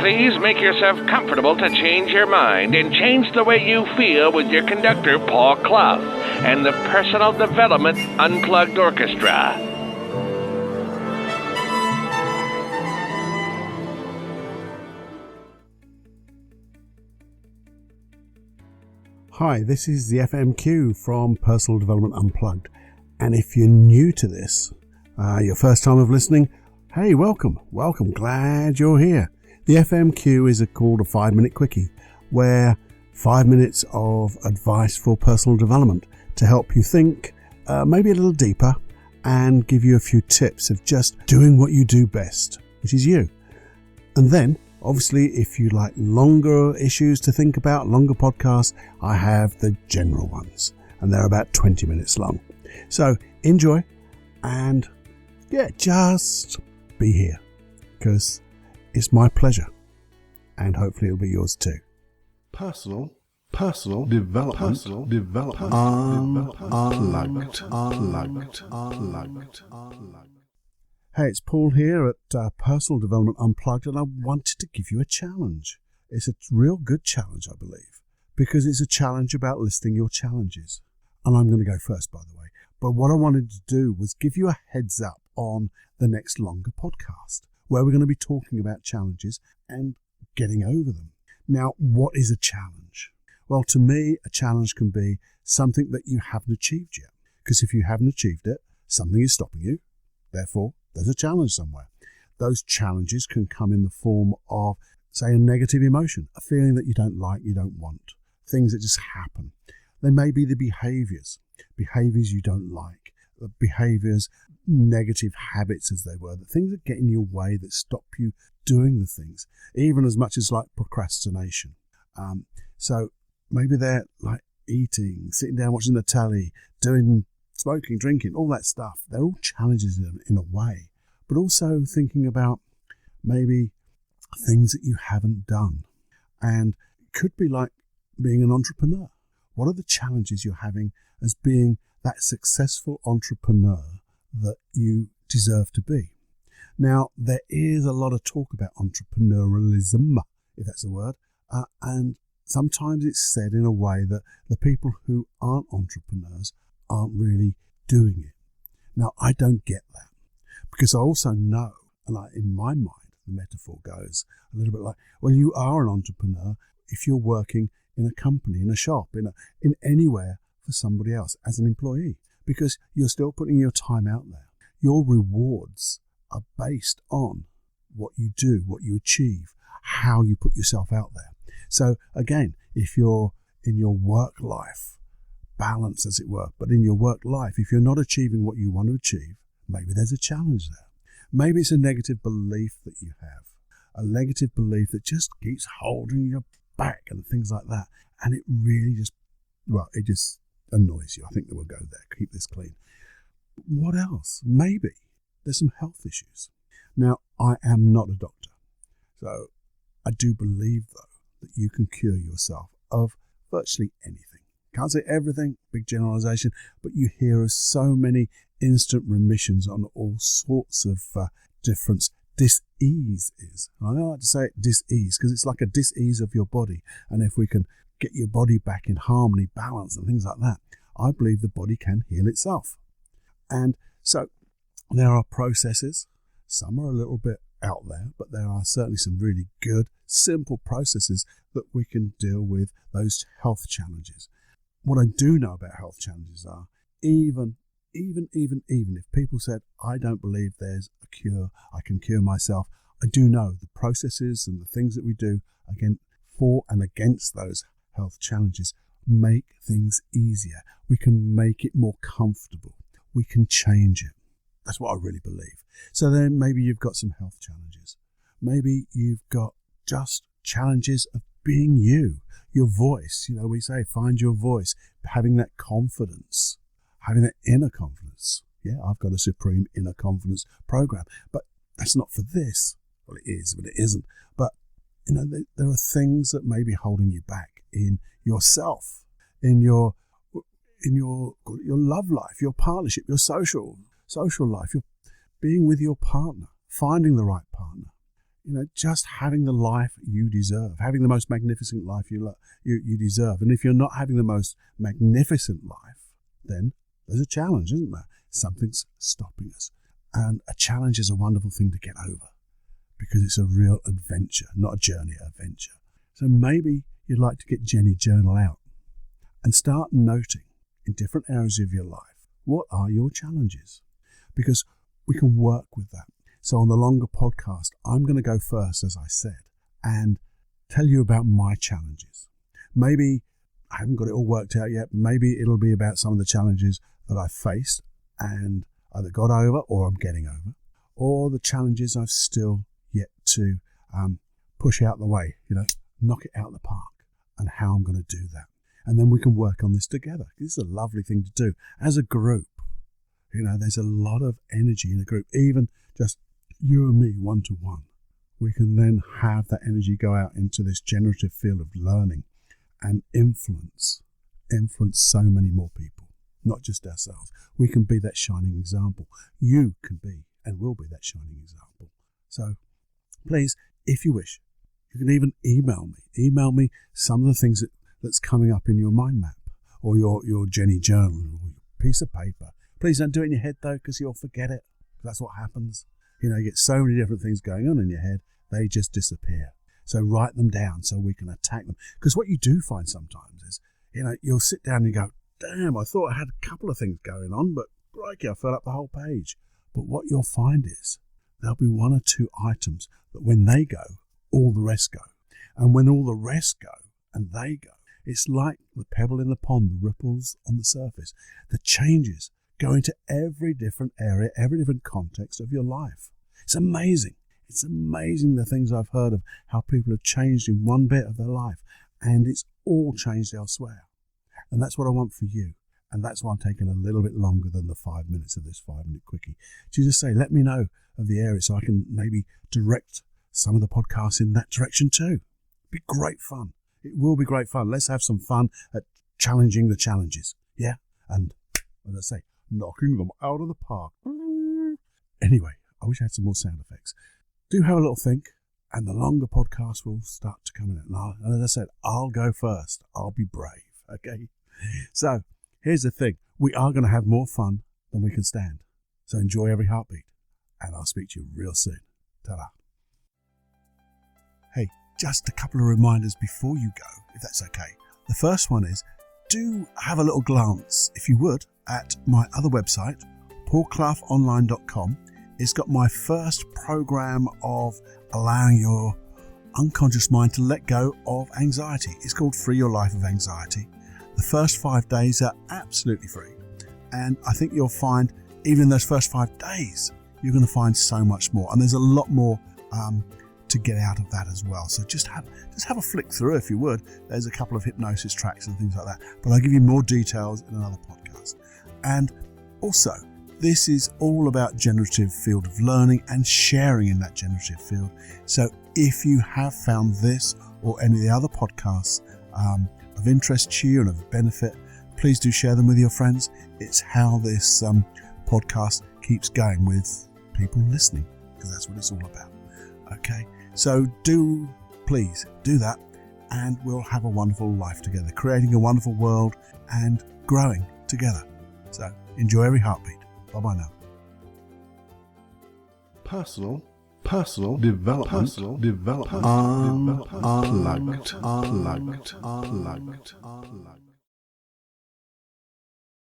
Please make yourself comfortable to change your mind and change the way you feel with your conductor, Paul Clough, and the Personal Development Unplugged Orchestra. Hi, this is the FMQ from Personal Development Unplugged. And if you're new to this, your first time of listening, hey, welcome, glad you're here. The FMQ is called a 5-minute quickie, where 5 minutes of advice for personal development to help you think maybe a little deeper and give you a few tips of just doing what you do best, which is you. And then, obviously, if you like longer issues to think about, longer podcasts, I have the general ones, and they're about 20 minutes long. So enjoy, and just be here, because it's my pleasure, and hopefully it'll be yours too. Personal development, unplugged. Hey, it's Paul here at Personal Development Unplugged, and I wanted to give you a challenge. It's a real good challenge, I believe, because it's a challenge about listing your challenges. And I'm going to go first, by the way. But what I wanted to do was give you a heads up on the next longer podcast, where we're going to be talking about challenges and getting over them. Now, what is a challenge? Well, to me, a challenge can be something that you haven't achieved yet. Because if you haven't achieved it, something is stopping you. Therefore, there's a challenge somewhere. Those challenges can come in the form of, say, a negative emotion, a feeling that you don't like, you don't want, things that just happen. They may be the behaviors you don't like, behaviors, negative habits as they were, the things that get in your way that stop you doing the things, even as much as like procrastination. So maybe they're like eating, sitting down watching the telly, doing smoking, drinking, all that stuff. They're all challenges in a way, but also thinking about maybe things that you haven't done. And it could be like being an entrepreneur. What are the challenges you're having as being that successful entrepreneur that you deserve to be? Now, there is a lot of talk about entrepreneurialism, if that's a word, and sometimes it's said in a way that the people who aren't entrepreneurs aren't really doing it. Now, I don't get that, because I also know, and in my mind, the metaphor goes a little bit like, well, you are an entrepreneur if you're working in a company, in a shop, in anywhere for somebody else as an employee, because you're still putting your time out there. Your rewards are based on what you do, what you achieve, how you put yourself out there. So again, if you're in your work life, balance as it were, but in your work life, if you're not achieving what you want to achieve, maybe there's a challenge there. Maybe it's a negative belief that you have, a negative belief that just keeps holding you back and things like that. And it really just annoys you. I think that we'll go there. Keep this clean. What else? Maybe there's some health issues. Now, I am not a doctor, so I do believe, though, that you can cure yourself of virtually anything. Can't say everything, big generalization, but you hear of so many instant remissions on all sorts of different dis-eases. And I like to say it dis-ease because it's like a dis-ease of your body. And if we can get your body back in harmony, balance and things like that, I believe the body can heal itself. And so there are processes. Some are a little bit out there, but there are certainly some really good, simple processes that we can deal with those health challenges. What I do know about health challenges are, even if people said, I don't believe there's a cure, I can cure myself, I do know the processes and the things that we do again for and against those health challenges make things easier. We can make it more comfortable. We can change it. That's what I really believe. So then maybe you've got some health challenges. Maybe you've got just challenges of being you, your voice. You know, we say find your voice, having that confidence, having that inner confidence. Yeah, I've got a supreme inner confidence program, but that's not for this. Well, it is, but it isn't. But, you know, there are things that may be holding you back in yourself, in your love life, your partnership, your social life, your being with your partner, finding the right partner. just having the life you deserve, having the most magnificent life you deserve. And if you're not having the most magnificent life, then there's a challenge, isn't there? Something's stopping us. And a challenge is a wonderful thing to get over because it's a real adventure, not a journey, an adventure. So maybe you'd like to get Jenny Journal out and start noting in different areas of your life, what are your challenges? Because we can work with that. So on the longer podcast, I'm going to go first, as I said, and tell you about my challenges. Maybe I haven't got it all worked out yet. Maybe it'll be about some of the challenges that I've faced and either got over or I'm getting over, or the challenges I've still yet to push out the way, knock it out of the park, and how I'm going to do that. And then we can work on this together. This is a lovely thing to do as a group. There's a lot of energy in a group, even just you and me one-to-one. We can then have that energy go out into this generative field of learning and influence so many more people, not just ourselves. We can be that shining example. You can be and will be that shining example. So please, if you wish, you can even email me. Email me some of the things that's coming up in your mind map or your Jenny Journal or your piece of paper. Please don't do it in your head though, because you'll forget it. That's what happens. You get so many different things going on in your head, they just disappear. So write them down so we can attack them. Because what you do find sometimes is, you'll sit down and you go, damn, I thought I had a couple of things going on, but crikey, I filled up the whole page. But what you'll find is there'll be one or two items that when they go, all the rest go. And when all the rest go and they go, it's like the pebble in the pond, the ripples on the surface. The changes go into every different area, every different context of your life. It's amazing. It's amazing the things I've heard of how people have changed in one bit of their life, and it's all changed elsewhere. And that's what I want for you. And that's why I'm taking a little bit longer than the 5 minutes of this 5-minute quickie. To just say, let me know of the area so I can maybe direct some of the podcasts in that direction too. It'd be great fun. It will be great fun. Let's have some fun at challenging the challenges. Yeah? And as I say, knocking them out of the park. Anyway, I wish I had some more sound effects. Do have a little think, and the longer podcast will start to come in. And as I said, I'll go first. I'll be brave, okay? So, here's the thing. We are going to have more fun than we can stand. So enjoy every heartbeat, and I'll speak to you real soon. Ta-da. Hey, just a couple of reminders before you go, if that's okay. The first one is, do have a little glance, if you would, at my other website, paulcloughonline.com. It's got my first program of allowing your unconscious mind to let go of anxiety. It's called Free Your Life of Anxiety. The first 5 days are absolutely free. And I think you'll find, even in those first 5 days, you're going to find so much more. And there's a lot more to get out of that as well. So just have a flick through, if you would. There's a couple of hypnosis tracks and things like that. But I'll give you more details in another podcast. And also, this is all about generative field of learning and sharing in that generative field. So if you have found this or any of the other podcasts of interest to you and of benefit, please do share them with your friends. It's how this podcast keeps going with people listening, because that's what it's all about. Okay, so please do that, and we'll have a wonderful life together, creating a wonderful world and growing together. So enjoy every heartbeat. Bye-bye now. Personal development, unplugged.